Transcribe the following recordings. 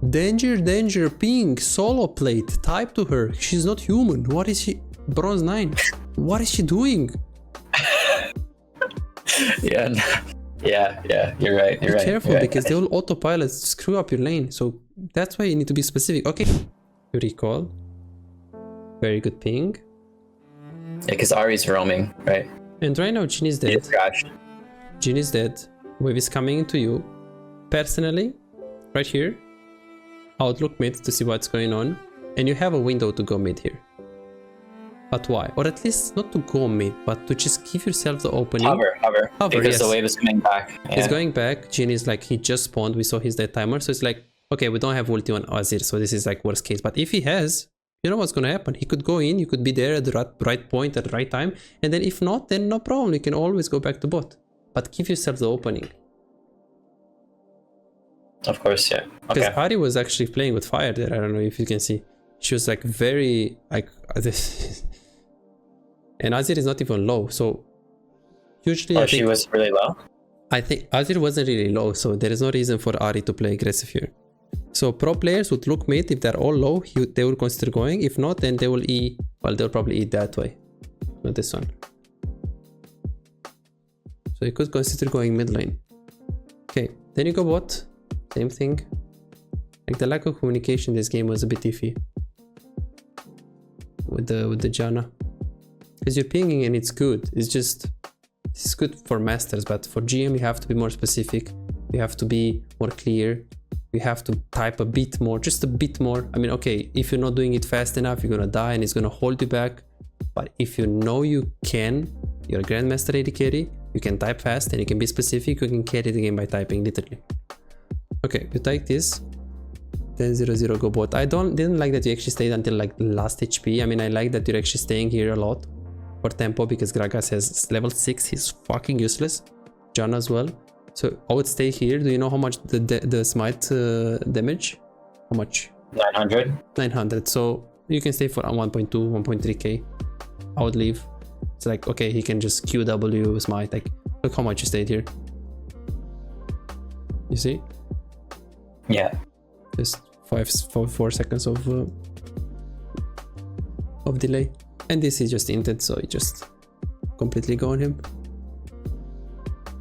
Danger, danger, ping, solo plate, type to her. She's not human. What is she? Bronze 9. What is she doing? Yeah, you're right. Be careful because they will autopilot, screw up your lane. So that's why you need to be specific. Okay. You recall. Very good ping. Yeah, because Ari's roaming, right? And right now, Jin is dead. It's crashed. Jin is dead. Wave is coming into you. Personally, right here, I would look mid to see what's going on. And you have a window to go mid here. But why? Or at least not to go mid, but to just give yourself the opening. Hover. Because yes. the wave is coming back. Yeah. He's going back. Jin is like, he just spawned. We saw his dead timer. So it's like, okay, we don't have ulti on Azir. So this is like worst case. But if he has, you know what's going to happen. He could go in. You could be there at the right point at the right time. And then if not, then no problem. You can always go back to bot. But give yourself the opening. Of course, yeah. Because Okay. Ari was actually playing with fire there. I don't know if you can see. She was like very like this. And Azir is not even low. So usually I think she was really low? I think Azir wasn't really low. So there is no reason for Ari to play aggressive here. So pro players would look mid. If they're all low, they will consider going. If not, then they will E. Well, they'll probably eat that way. Not this one. So you could consider going mid lane. Okay, then you go bot. Same thing. Like the lack of communication in this game was a bit iffy. With the Janna. Because you're pinging and it's good. It's good for masters, but for GM you have to be more specific. You have to be more clear. You have to type a bit more, just a bit more. I mean, okay, if you're not doing it fast enough, you're gonna die and it's gonna hold you back. But if you know you can, you're a Grandmaster AD carry, you can type fast and you can be specific, you can carry the game by typing, literally. Okay, you type this. Then 0-0 go bot. I didn't like that you actually stayed until like the last HP. I mean, I like that you're actually staying here a lot for tempo because Gragas has level 6. He's fucking useless. Janna as well. So I would stay here. Do you know how much the smite damage? How much? 900. 900. So you can stay for 1.2, 1.3k. I would leave. It's like, okay, he can just QW smite. Like, look how much you stayed here. You see? Yeah. Just 4 seconds of delay. And this is just inted, so you just completely go on him.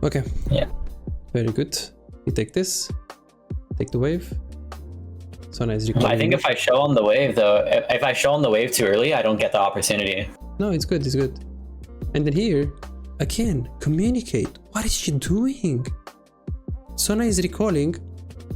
Okay. Yeah. Very good. You take this. Take the wave. So nice. I think if I show on the wave though, if I show on the wave too early, I don't get the opportunity. No, it's good. It's good. And then here, again, communicate. What is she doing? Sona is recalling.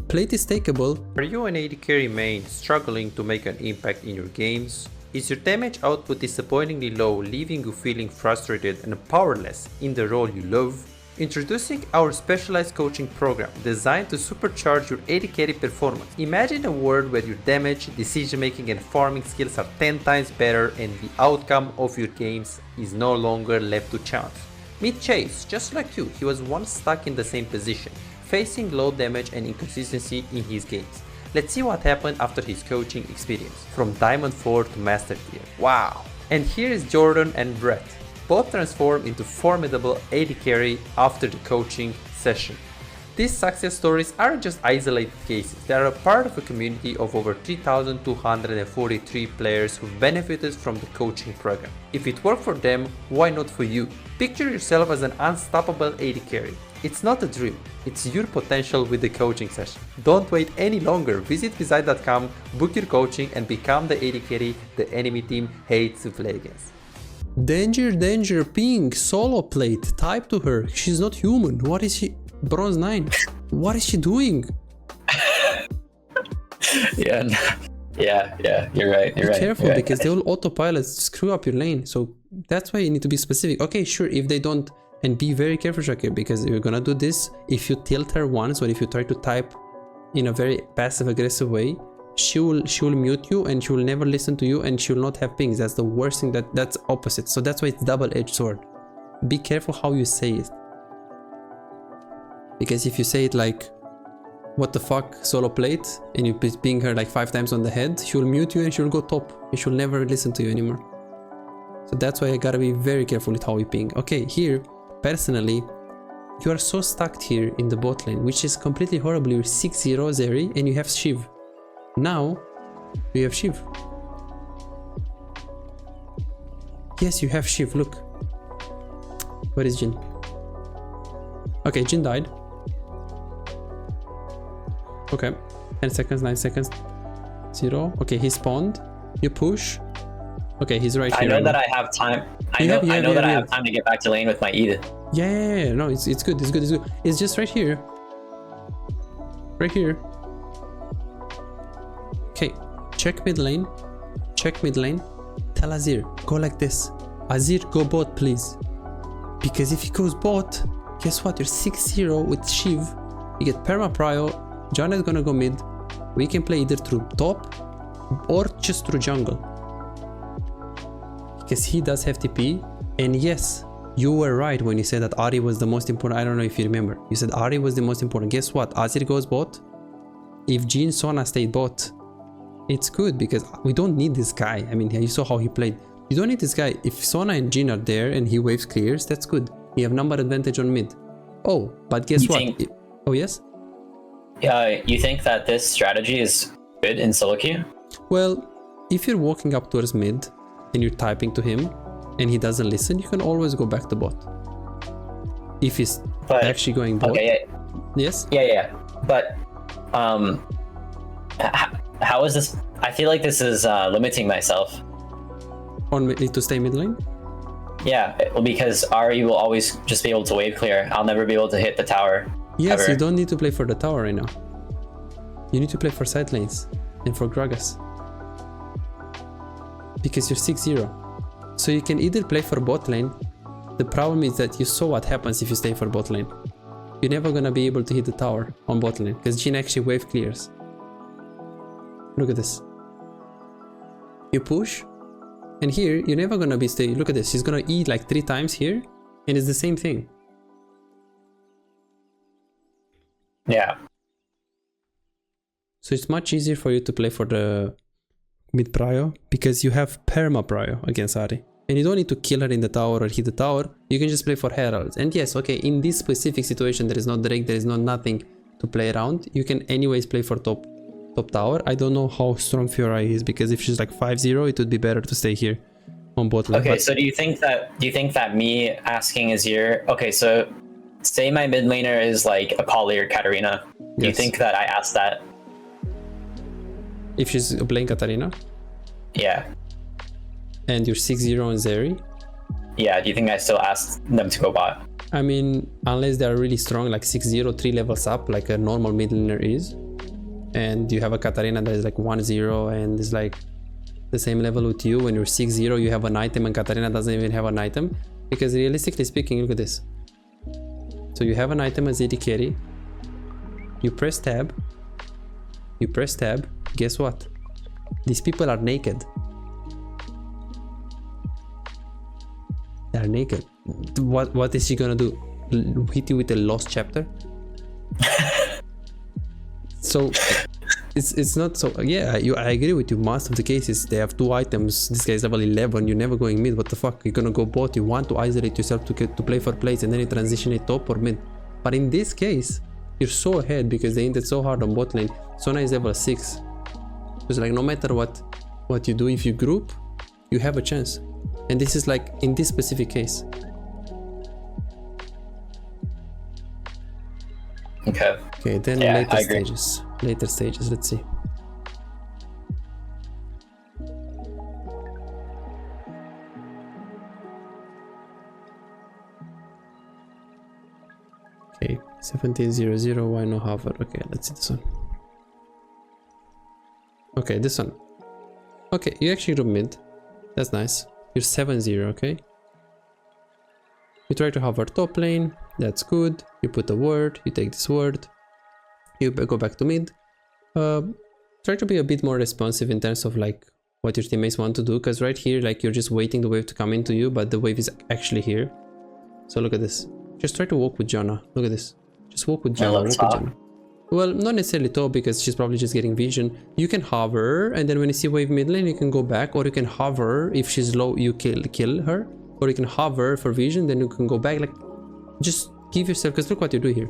Plate is takeable. Are you an AD carry main struggling to make an impact in your games? Is your damage output disappointingly low, leaving you feeling frustrated and powerless in the role you love? Introducing our specialized coaching program designed to supercharge your AD carry performance. Imagine a world where your damage, decision making and farming skills are 10 times better and the outcome of your games is no longer left to chance. Meet Chase. Just like you, he was once stuck in the same position, facing low damage and inconsistency in his games. Let's see what happened after his coaching experience, from Diamond 4 to Master Tier. Wow! And here is Jordan and Brett, both transformed into formidable AD carry after the coaching session. These success stories aren't just isolated cases, they are a part of a community of over 3,243 players who benefited from the coaching program. If it worked for them, why not for you? Picture yourself as an unstoppable AD carry. It's not a dream, it's your potential with the coaching session. Don't wait any longer, visit Visai.com, book your coaching and become the AD carry the enemy team hates to play against. Danger, danger, ping, solo plate, type to her. She's not human. What is she? Bronze 9. What is she doing? Yeah, you're right. Be careful because they will autopilot, screw up your lane. So that's why you need to be specific. Okay, sure, if they don't, and be very careful, Shakir, because you're gonna do this. If you tilt her once, or if you try to type in a very passive aggressive way, she will mute you and she will never listen to you and she will not have pings. That's the worst thing. That's opposite. So that's why it's double-edged sword. Be careful how you say it, because if you say it like, what the fuck, solo plate, and you ping her like 5 times on the head, she will mute you and she will go top and she will never listen to you anymore. So that's why I gotta be very careful with how we ping. Okay, here personally, you are so stuck here in the bot lane, which is completely horrible. You're 6-0 Zeri and you have Shiv. Now we have Shiv. Yes, you have Shiv, look. Where is Jhin? Okay, Jhin died. Okay, 10 seconds, 9 seconds, 0. Okay, he spawned. You push. Okay, he's right here. I know that I have time. I know that I have time to get back to lane with my Eda. Yeah, no, it's good, it's good, it's good. It's just right here. Right here. Okay, check mid lane. Check mid lane. Tell Azir, go like this. Azir, go bot, please. Because if he goes bot, guess what? You're 6-0 with Shiv. You get perma prio. Janna is gonna go mid. We can play either through top or just through jungle. Because he does have TP. And yes, you were right when you said that Ahri was the most important. I don't know if you remember. You said Ahri was the most important. Guess what? Azir goes bot. If Jhin Sona stayed bot, it's good because we don't need this guy. I mean, you saw how he played. You don't need this guy. If Sona and Jhin are there and he waves clears, that's good. You have number advantage on mid. Oh, but guess what? Oh, yes? Yeah, you think that this strategy is good in SoloQ? Well, if you're walking up towards mid and you're typing to him and he doesn't listen, you can always go back to bot. If he's actually going bot. Okay, yeah. Yes? Yeah. But how is this? I feel like this is limiting myself. On to stay mid lane? Yeah, well, because Ahri will always just be able to wave clear. I'll never be able to hit the tower. Yes, ever. You don't need to play for the tower right now. You need to play for side lanes and for Gragas. Because you're 6-0. So you can either play for bot lane. The problem is that you saw what happens if you stay for bot lane. You're never gonna be able to hit the tower on bot lane because Jhin actually wave clears. Look at this. You push, and here you're never gonna be stay. Look at this. He's gonna E like 3 times here, and it's the same thing. Yeah. So it's much easier for you to play for the mid prio because you have perma prio against Ahri. And you don't need to kill her in the tower or hit the tower. You can just play for Herald. And yes, okay, in this specific situation, there is no Drake, there is no nothing to play around. You can anyways play for top tower. I don't know how strong Fiora is because if she's like 5-0, it would be better to stay here on bot lane. Okay, so do you think that me asking Azir, okay, so say my mid laner is like a Polly or Katarina. Do you think that I asked that? If she's playing Katarina? Yeah. And you're 6-0 on Zeri? Yeah, do you think I still asked them to go bot? I mean, unless they're really strong, like 6-0, 3 levels up, like a normal mid laner is. And you have a Katarina that is like 1-0 and is like the same level with you. When you're 6-0, you have an item and Katarina doesn't even have an item. Because realistically speaking, look at this. So you have an item as AD carry. You press tab. Guess what? These people are naked. They're naked. What is she gonna do? Hit you with a lost chapter? So it's not so. Yeah, I agree with you. Most of the cases they have 2 items. This guy's level 11. You're never going mid. What the fuck? You're gonna go bot. You want to isolate yourself to play for plays and then you transition it top or mid. But in this case, you're so ahead because they ended so hard on bot lane. Sona is level 6. It's like no matter what you do, if you group, you have a chance. And this is like in this specific case. Okay. Okay, then yeah, later stages. Later stages, let's see. Okay, 1700, why no hover? Okay, let's see this one. Okay, this one. Okay, you actually group mid. That's nice. You're 7-0, okay? You try to hover top lane. That's good. You put a word. You take this word. You go back to mid. Try to be a bit more responsive in terms of like what your teammates want to do. Because right here, like you're just waiting the wave to come into you, but the wave is actually here. So look at this. Just try to walk with Janna. Look at this. Just walk with Janna. Walk with Janna. Well, not necessarily top because she's probably just getting vision. You can hover and then when you see wave mid lane, you can go back, or you can hover. If she's low, you kill her, or you can hover for vision, then you can go back. Like, just give yourself, because look what you do here.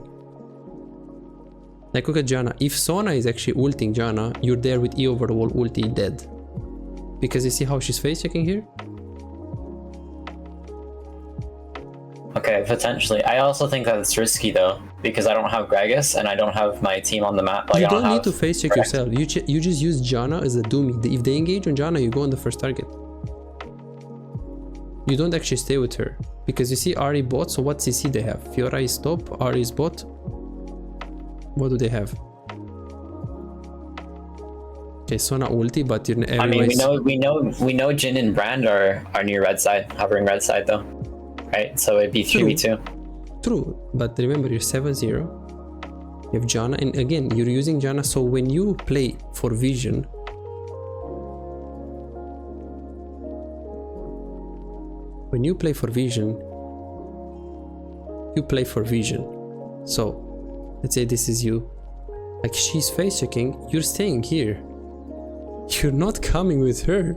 Like look at Janna. If Sona is actually ulting Janna, you're there with E over the wall ulti dead. Because you see how she's face checking here? Okay, potentially. I also think that it's risky though, because I don't have Gragas and I don't have my team on the map. Like, you I don't need have to face check Gragas. yourself. You just use Janna as a dummy. If they engage on Janna, you go on the first target. You don't actually stay with her. Because you see Ahri bot, so what CC they have? Fiora is top, Ahri is bot. What do they have? Okay, Sona ulti, but you're I mean, we know Jhin and Brand are near red side, hovering red side though, right? So it'd be 3v2. True, but remember you're 7-0. You have Janna, and again, you're using Janna, so when you play for vision, you play for vision. So let's say this is you. Like she's face checking, you're staying here. You're not coming with her.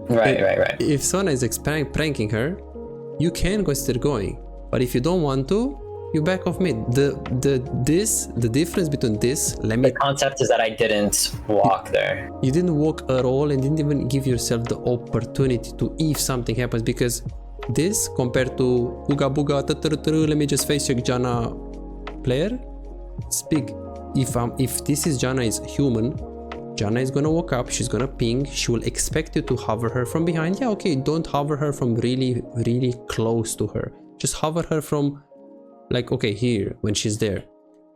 Right. If Sona is pranking her, you can go still going. But if you don't want to, you back off mid. The difference between this, The concept is that I didn't walk there. you didn't walk at all and didn't even give yourself the opportunity to, if something happens, because this compared to Uga Buga, let me just face check Janna player, it's big. If this is Janna is human, Janna is gonna walk up, she's gonna ping, she will expect you to hover her from behind. Yeah, okay, don't hover her from really close to her. Just hover her from like, okay, here when she's there.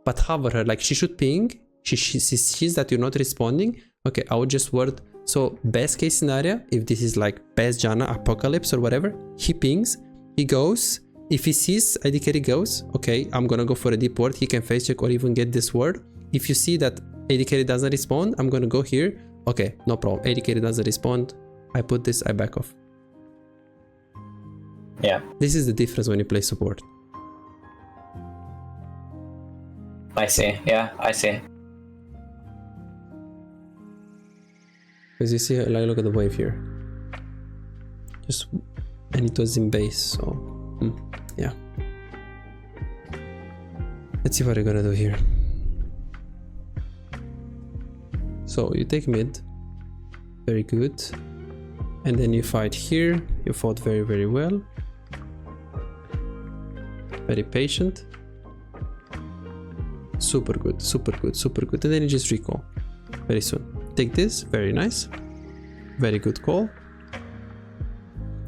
But hover her, like she should ping, she sees that you're not responding. Okay, I would just word. So best case scenario, if this is like best Janna apocalypse or whatever, he pings, he goes. If he sees AD carry goes, okay, I'm gonna go for a deep ward, he can face check or even get this word. If you see that AD carry doesn't respond, I'm gonna go here. Okay, no problem, AD carry doesn't respond, I put this, I back off. Yeah. This is the difference when you play support. I see. Yeah, I see. Because you see, like, look at the wave here. Just, and it was in base, so yeah. Let's see what we're gonna do here. So you take mid, very good, and then you fight here. You fought very well, very patient, super good, and then you just recall very soon. Take this, very nice, very good call.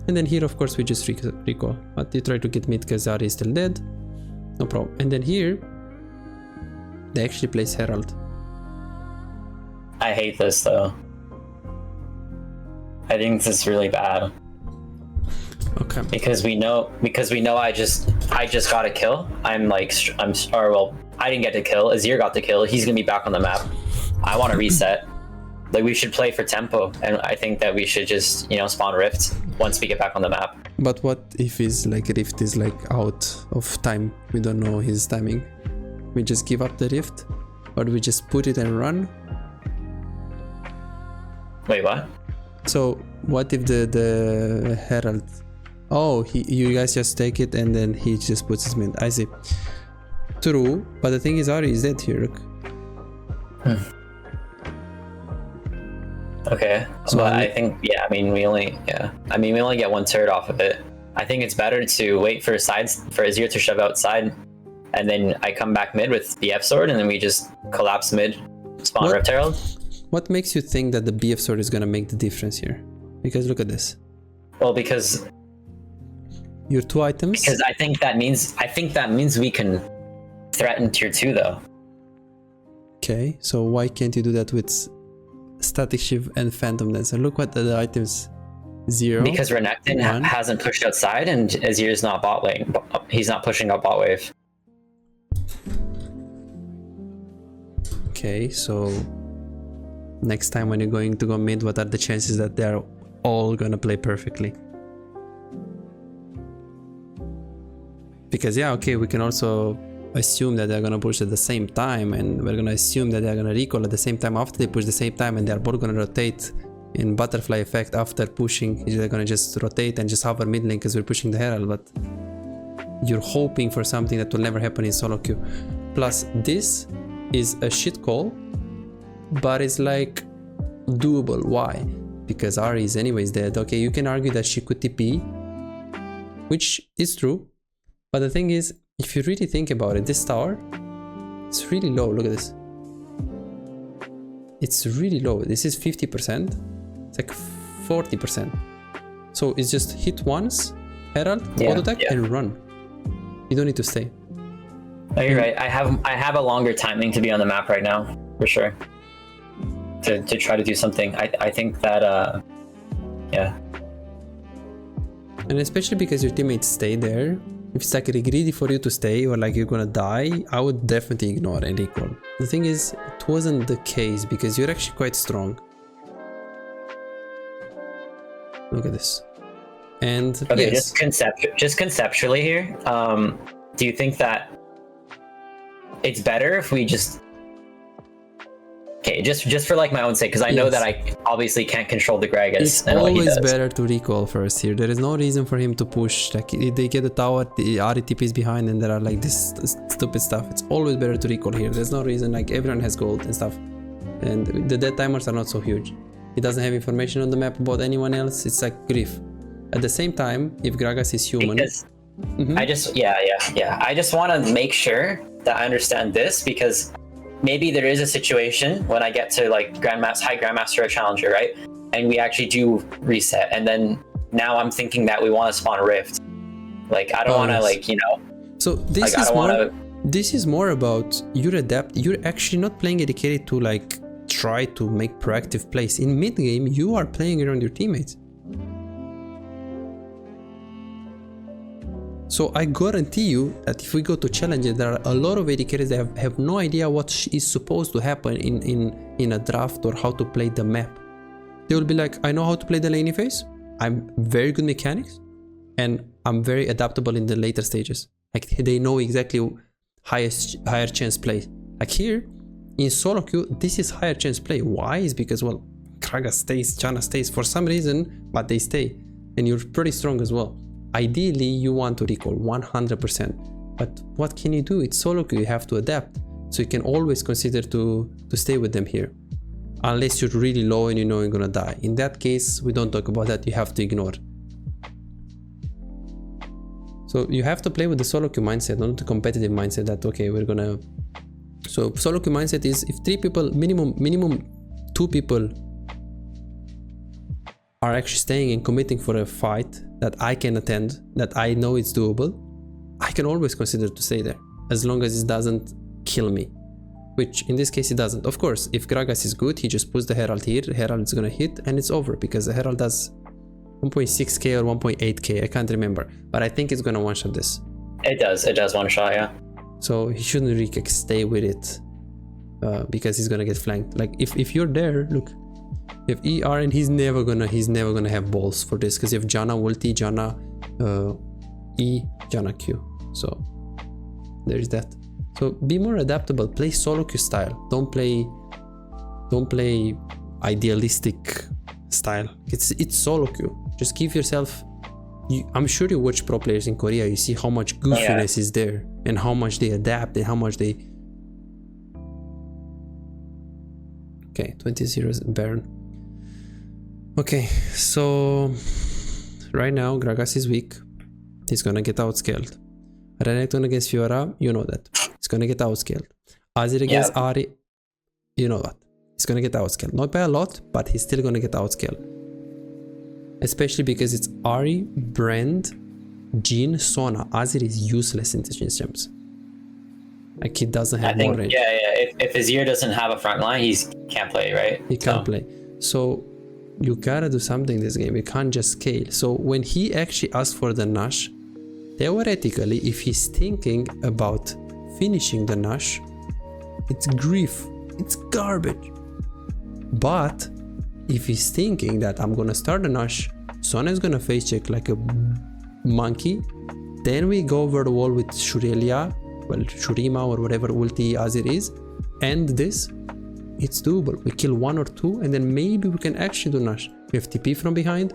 And then here, of course, we just recall, but you try to get mid because Ahri is still dead, no problem. And then here, they actually place Herald. I hate this though. I think this is really bad. Okay. Because we know I just got a kill. I didn't get the kill. Azir got the kill. He's gonna be back on the map. I want to reset. Like, we should play for tempo, and I think that we should just, spawn Rift once we get back on the map. But what if his Rift is out of time? We don't know his timing. We just give up the Rift, or we just put it and run? Wait, what? So what if the Herald? Oh, you guys just take it and then he just puts his mid. I see. True, but the thing is, Ahri is dead here. Look. Okay, So but I think we only get one turret off of it. I think it's better to wait for Azir to shove outside, and then I come back mid with the F sword, and then we just collapse mid, spawn Rift Herald. What makes you think that the BF sword is gonna make the difference here? Because look at this. Well, because your 2 items. Because I think that means we can threaten tier 2 though. Okay, so why can't you do that with Static Shiv and Phantom Dancer? Look what the items 0. Because Renekton hasn't pushed outside, and Azir's not bot lane. He's not pushing up bot wave. Okay, so next time when you're going to go mid, what are the chances that they're all gonna play perfectly? Because yeah, okay, we can also assume that they're gonna push at the same time, and we're gonna assume that they're gonna recall at the same time after they push the same time, and they're both gonna rotate in butterfly effect after pushing. They're gonna just rotate and just hover mid lane because we're pushing the Herald, but you're hoping for something that will never happen in solo queue. Plus this, is a shit call, but it's like doable. Why? Because Ahri is anyways dead. Okay, you can argue that she could TP, which is true, but the thing is, if you really think about it, this tower, it's really low. Look at this. It's really low. This is 50%. It's like 40%. So it's just hit once, Herald, auto attack, and run. You don't need to stay. Oh, you're right. I have a longer timing to be on the map right now, for sure. To try to do something. I think that yeah. And especially because your teammates stay there. If it's like really greedy for you to stay or like you're gonna die, I would definitely ignore and recall. The thing is, it wasn't the case because you're actually quite strong. Look at this. And okay, yes. just conceptually here, do you think that it's better if we just just for like my own sake, because I know that I obviously can't control the Gragas. It's always better to recall first here. There is no reason for him to push. Like they get the tower, the Ahri TPs behind, and there are like this stupid stuff. It's always better to recall here. There's no reason. Like everyone has gold and stuff, and the dead timers are not so huge. He doesn't have information on the map about anyone else. It's like grief. At the same time, if Gragas is human, I just I just want to make sure that I understand this, because maybe there is a situation when I get to like high Grandmaster or Challenger, right? And we actually do reset, and then now I'm thinking that we want to spawn Rift. Like I don't want to like, you know. So this like, this is more about you're adapt. You're actually not playing dedicated to like try to make proactive plays. In mid game, you are playing around your teammates. So I guarantee you that if we go to challenges, there are a lot of AD carries that have no idea what is supposed to happen in a draft or how to play the map. They will be like, I know how to play the laning phase, I'm very good mechanics, and I'm very adaptable in the later stages. Like they know exactly higher chance play. Like here in SoloQ, this is higher chance play. Why? Is because, well, Kraga stays, Janna stays for some reason, but they stay, and you're pretty strong as well. Ideally, you want to recall 100%, but what can you do? It's SoloQ, you have to adapt. So you can always consider to stay with them here, unless you're really low and you know you're gonna die. In that case, we don't talk about that, you have to ignore. So you have to play with the SoloQ mindset, not the competitive mindset that, okay, we're gonna... So SoloQ mindset is if 3 people, minimum 2 people are actually staying and committing for a fight that I can attend, that I know it's doable, I can always consider to stay there, as long as it doesn't kill me, which in this case it doesn't. Of course, if Gragas is good, he just puts the Herald here, Herald is gonna hit and it's over, because the Herald does 1.6k or 1.8k, I can't remember, but I think it's gonna one-shot this. It does one shot, yeah. So he shouldn't really stay with it, because he's gonna get flanked. Like if you're there, look, you have ER and he's never gonna have balls for this, because you have Janna ulti, Janna E, Janna Q. So there's that. So be more adaptable, play SoloQ style. Don't play idealistic style. It's SoloQ. Just give yourself... I'm sure you watch pro players in Korea, you see how much goofiness is there and how much they adapt and how much they... Okay, 20-0 Baron. Okay, so right now Gragas is weak. He's gonna get outscaled. Renekton against Fiora, you know that. He's gonna get outscaled. Azir against Ahri, you know that. He's gonna get outscaled. Not by a lot, but he's still gonna get outscaled. Especially because it's Ahri, Brand, Jhin, Sona. Azir is useless in the gems. Like he doesn't have more range. Yeah. If Azir doesn't have a front line, he can't play, right? He can't play. So you gotta do something in this game. You can't just scale. So when he actually asked for the Nash, theoretically, if he's thinking about finishing the Nash, it's grief. It's garbage. But if he's thinking that I'm gonna start the Nash, Sona is gonna face check like a monkey, then we go over the wall with Shurelia, well, Shurima or whatever ulti Azir is, and this, it's doable. We kill 1 or 2 and then maybe we can actually do Nash. We have TP from behind.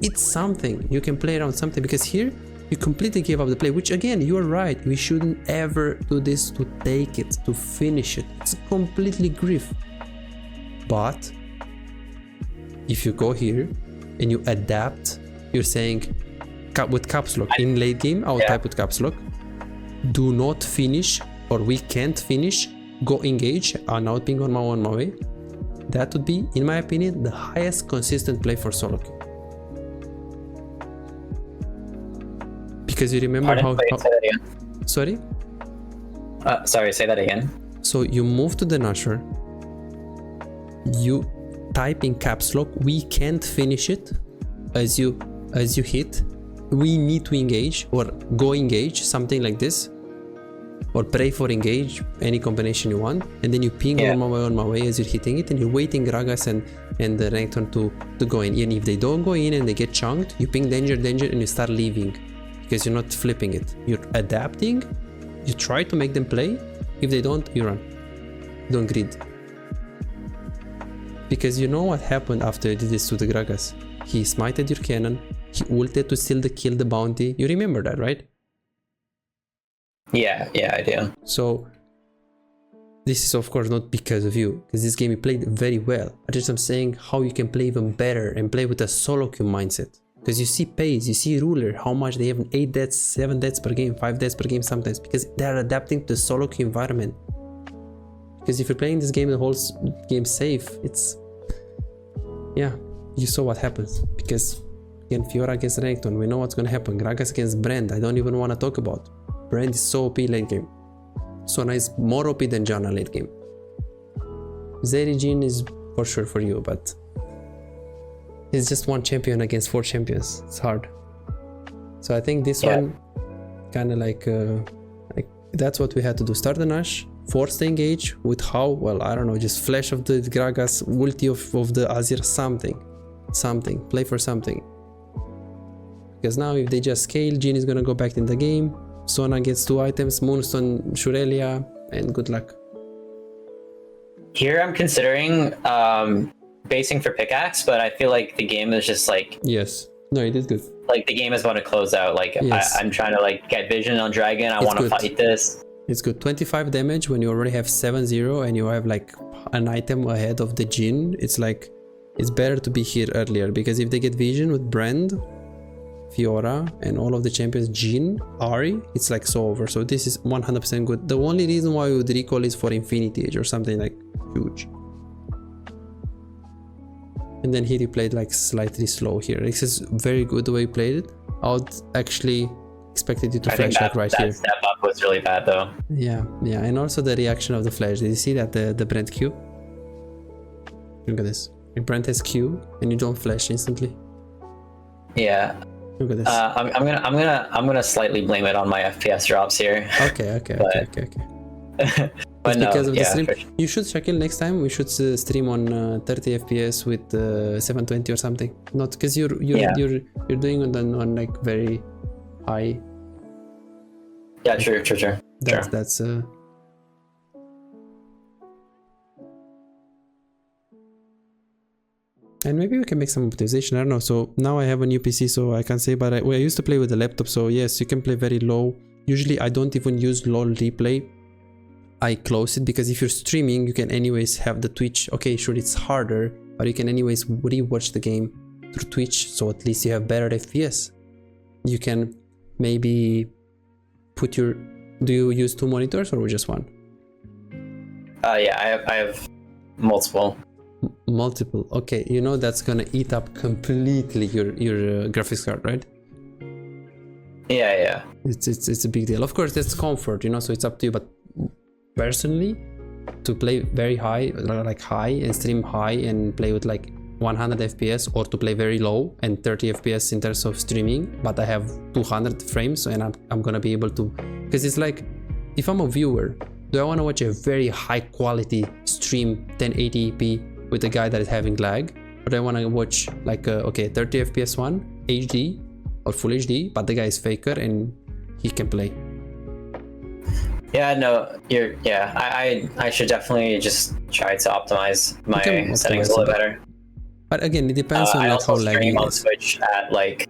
It's something. You can play around something, because here You completely gave up the play, which again, you are right. We shouldn't ever do this to take it, to finish it. It's completely grief. But if you go here and you adapt, you're saying with caps lock in late game, I'll type with caps lock. Do not finish, or we can't finish. Go engage. I'm out ping on my way. That would be, in my opinion, the highest consistent play for SoloQ. Because you remember Sorry? Sorry, say that again. So you move to the Nashor. You type in caps lock. We can't finish it as you hit. We need to engage or go engage, something like this. Or pray for engage, any combination you want, and then you ping on my way as you're hitting it, and you're waiting Gragas and the ranked one to go in. And if they don't go in and they get chunked, you ping danger, and you start leaving because you're not flipping it. You're adapting. You try to make them play. If they don't, you run. Don't grid. Because you know what happened after you did this to the Gragas. He smited your cannon. He ulted to steal the kill, the bounty. You remember that, right? Yeah, I do. So this is of course not because of you, because this game you played very well. I'm saying how you can play even better and play with a SoloQ mindset. Because you see Pace, you see Ruler, how much they have 8 deaths, 7 deaths per game, 5 deaths per game sometimes, because they're adapting to the SoloQ environment. Because if you're playing this game the whole game safe, it's... yeah, you saw what happens. Because again, Fiora against Renekton, we know what's gonna happen. Gragas against Brand, I don't even want to talk about. Brand is so OP late game. Sona is more OP than Janna late game. Zeri Jhin is for sure for you, but it's just one champion against 4 champions. It's hard. So I think this one kind of like that's what we had to do. Start the Nash, force the engage with how, well, I don't know, just flash of the Gragas, ulti of the Azir, something, play for something. Because now if they just scale, Jhin is gonna go back in the game. Sona gets 2 items, Moonstone, Shurelia, and good luck. Here I'm considering basing for pickaxe, but I feel like the game is just like... Yes. No, it is good. Like the game is about to close out. Like yes. I'm trying to like get vision on Dragon. I want to fight this. It's good. 25 damage when you already have 7-0 and you have like an item ahead of the Jhin. It's like, it's better to be here earlier, because if they get vision with Brand, Fiora, and all of the champions, Jhin, Ahri, it's like so over. So this is 100% good. The only reason why we would recall is for Infinity Age or something like huge. And then here he played like slightly slow here. This is very good the way he played it. I would actually expected you to flash like right here. That step up was really bad though. Yeah, and also the reaction of the flash. Did you see that the Brent Q? Look at this. If Brent has Q and you don't flash instantly. Yeah. Look at this. I'm gonna slightly blame it on my FPS drops here. Okay. But it's because no, of the stream. for sure. You should, Shakil, next time we should stream on 30 FPS with 720 or something. Not because you're doing on like very high. Yeah, true. That's and maybe we can make some optimization. I don't know. So now I have a new PC, so I can say, but I used to play with the laptop. So yes, you can play very low. Usually I don't even use LOL replay. I close it because if you're streaming, you can anyways have the Twitch. Okay, sure, it's harder, but you can anyways rewatch the game through Twitch. So at least you have better FPS. You can maybe put your... Do you use 2 monitors or just 1? Yeah, I have multiple. Multiple. Okay, you know that's gonna eat up completely your graphics card, right? Yeah. It's a big deal. Of course, that's comfort, you know. So it's up to you. But personally, to play very high, like high, and stream high and play with like 100 FPS, or to play very low and 30 FPS in terms of streaming, but I have 200 frames and I'm gonna be able to, because it's like, if I'm a viewer, do I want to watch a very high quality stream 1080p with a guy that is having lag, or do I want to watch like okay, 30 FPS one HD or full HD, but the guy is faker and he can play? Yeah, no, I should definitely just try to optimize my settings a little better. But again, it depends on like how laggy I it also is. stream on Switch at like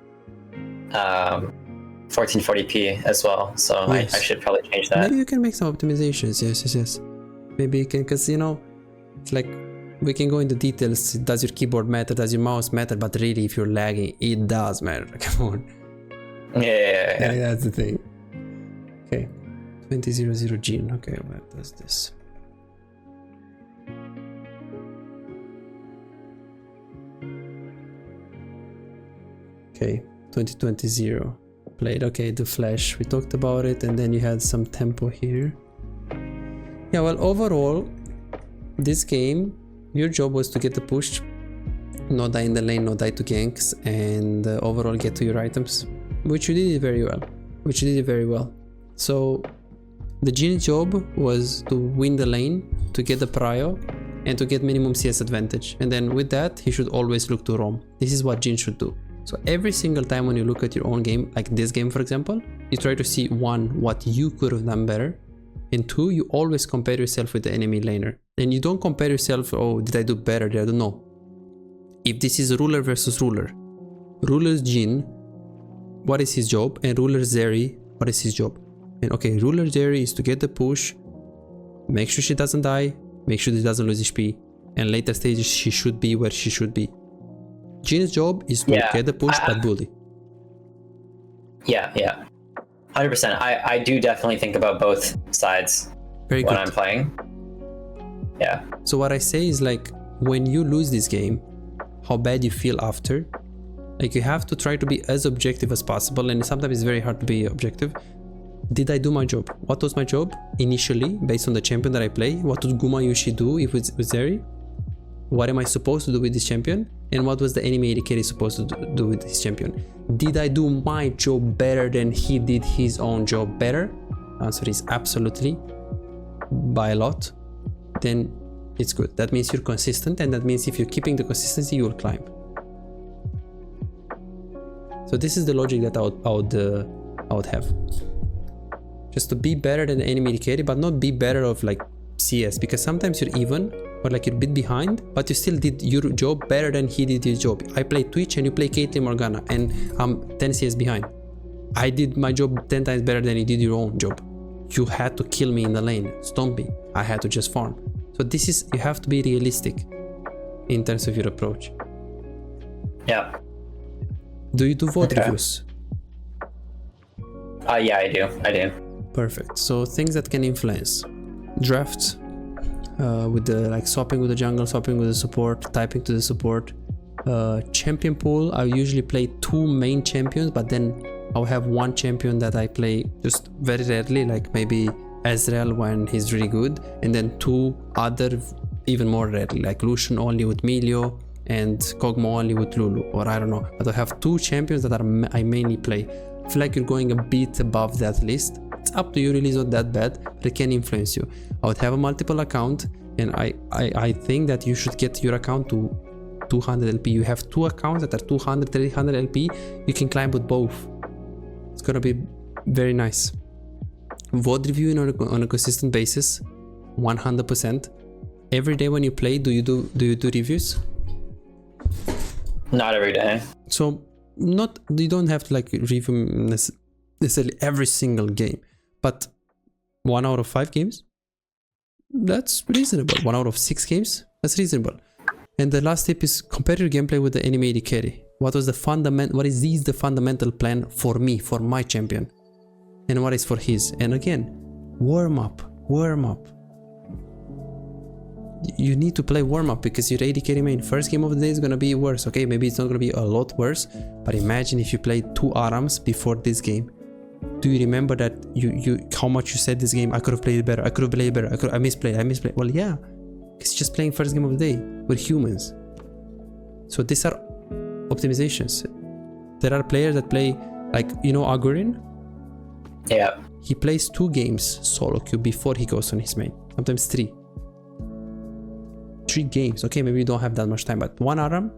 1440p as well, so Yes. I should probably change that. Maybe you can make some optimizations. Yes. Maybe you can, because you know, it's like we can go into details. Does your keyboard matter? Does your mouse matter? But really, if you're lagging, it does matter. Come on. Yeah. That's the thing. Okay, 2000 gene. Okay, what does this? Okay, 2020 played. Okay, the flash, we talked about it, and then you had some tempo here. Yeah, well, overall, this game, your job was to get the push, not die in the lane, not die to ganks, and overall get to your items, which you did it very well. So the Jin's job was to win the lane, to get the prio, and to get minimum CS advantage. And then with that, he should always look to roam. This is what Jin should do. So every single time when you look at your own game, like this game for example, you try to see one, what you could have done better, and two, you always compare yourself with the enemy laner. And you don't compare yourself, oh, did I do better? Did I do? No. If this is ruler versus ruler, ruler's Jin, what is his job? And ruler's Zeri, what is his job? And okay, ruler Zeri is to get the push, make sure she doesn't die, make sure she doesn't lose HP, and later stages she should be where she should be. Jin's job is to get the push but bully. Yeah. 100%. I do definitely think about both sides when I'm playing. Yeah. So what I say is like, when you lose this game, how bad you feel after, like you have to try to be as objective as possible, and sometimes it's very hard to be objective. Did I do my job? What was my job initially based on the champion that I play? What does Guma usually do if it's with Zeri? What am I supposed to do with this champion? And what was the enemy AD carry supposed to do with this champion? Did I do my job better than he did his own job better? Answer is absolutely, by a lot. Then it's good. That means you're consistent, and that means if you're keeping the consistency, you will climb. So this is the logic that I would have. Just to be better than the enemy AD carry, but not be better of like CS, because sometimes you're even, or like you're a bit behind, but you still did your job better than he did his job. I play Twitch and you play Caitlyn Morgana, and I'm 10 CS behind. I did my job 10 times better than you did your own job. You had to kill me in the lane, stomp me. I had to just farm. So this is, you have to be realistic in terms of your approach. Yeah. Do you do VOD reviews? Yeah, I do. Perfect. So things that can influence drafts, with the like swapping with the jungle, swapping with the support, typing to the support. Champion pool, I usually play two main champions, but then I'll have one champion that I play just very rarely, like maybe Ezreal when he's really good, and then two other even more rarely, like Lucian only with Milio and Kog'Maw only with Lulu, or I don't know. But I have two champions that I mainly play. I feel like you're going a bit above that list. It's up to you, really, it's not that bad, but it can influence you. I would have a multiple account, and I think that you should get your account to 200 LP. You have two accounts that are 200, 300 LP. You can climb with both. It's gonna be very nice. VOD reviewing on a consistent basis, 100%. Every day when you play, do you do reviews? Not every day. So you don't have to like review necessarily every single game, but 1 out of 5 games, that's reasonable. 1 out of 6 games, that's reasonable. And the last tip is compare your gameplay with the enemy AD carry. What is the fundamental plan for me, for my champion, and what is for his? And again, warm up. You need to play warm up, because your AD carry main first game of the day is gonna be worse. Okay, maybe it's not gonna be a lot worse, but imagine if you played 2 ARAMs before this game. Do you remember that how much you said this game, I could have played it better, I misplayed. Well, yeah, it's just playing first game of the day. We're humans. So these are optimizations. There are players that play, like, you know, Agurin? Yeah. He plays 2 games solo queue before he goes on his main, sometimes 3 games. Okay, maybe you don't have that much time, but 1 ARAM,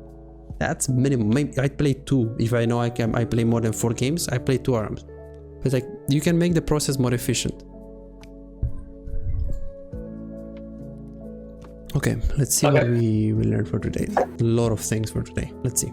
that's minimum. Maybe I play 2. If I know I play more than 4 games, I play 2 ARAMs. But like, you can make the process more efficient. Okay, let's see what we learned for today. A lot of things for today. Let's see.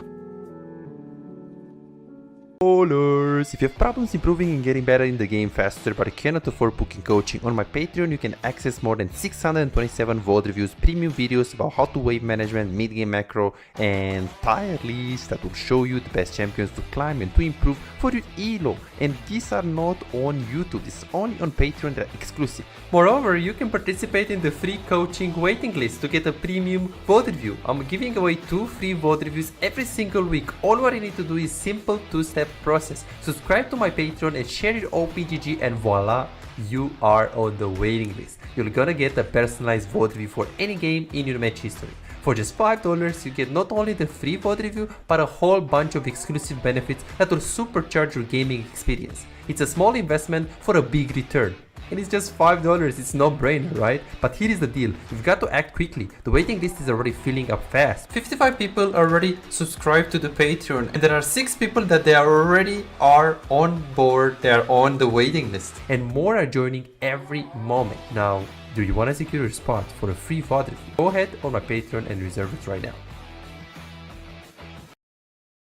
If you have problems improving and getting better in the game faster but cannot afford booking coaching, on my Patreon you can access more than 627 VOD reviews, premium videos about how to wave management, mid-game macro, and tier lists that will show you the best champions to climb and to improve for your elo. And these are not on YouTube, this is only on Patreon, they're exclusive. Moreover, you can participate in the free coaching waiting list to get a premium VOD review. I'm giving away 2 free VOD reviews every single week. All what you need to do is simple 2-step process. Subscribe to my Patreon and share your OPGG and voila, you are on the waiting list. You're gonna get a personalized VOD review for any game in your match history. For just $5, you get not only the free VOD review, but a whole bunch of exclusive benefits that will supercharge your gaming experience. It's a small investment for a big return. And it's just $5, it's no brainer, right? But here is the deal, you've got to act quickly. The waiting list is already filling up fast. 55 people already subscribed to the Patreon, and there are 6 people that they already are on board, they are on the waiting list. And more are joining every moment. Now, do you want to secure your spot for a free VOD review? Go ahead on my Patreon and reserve it right now.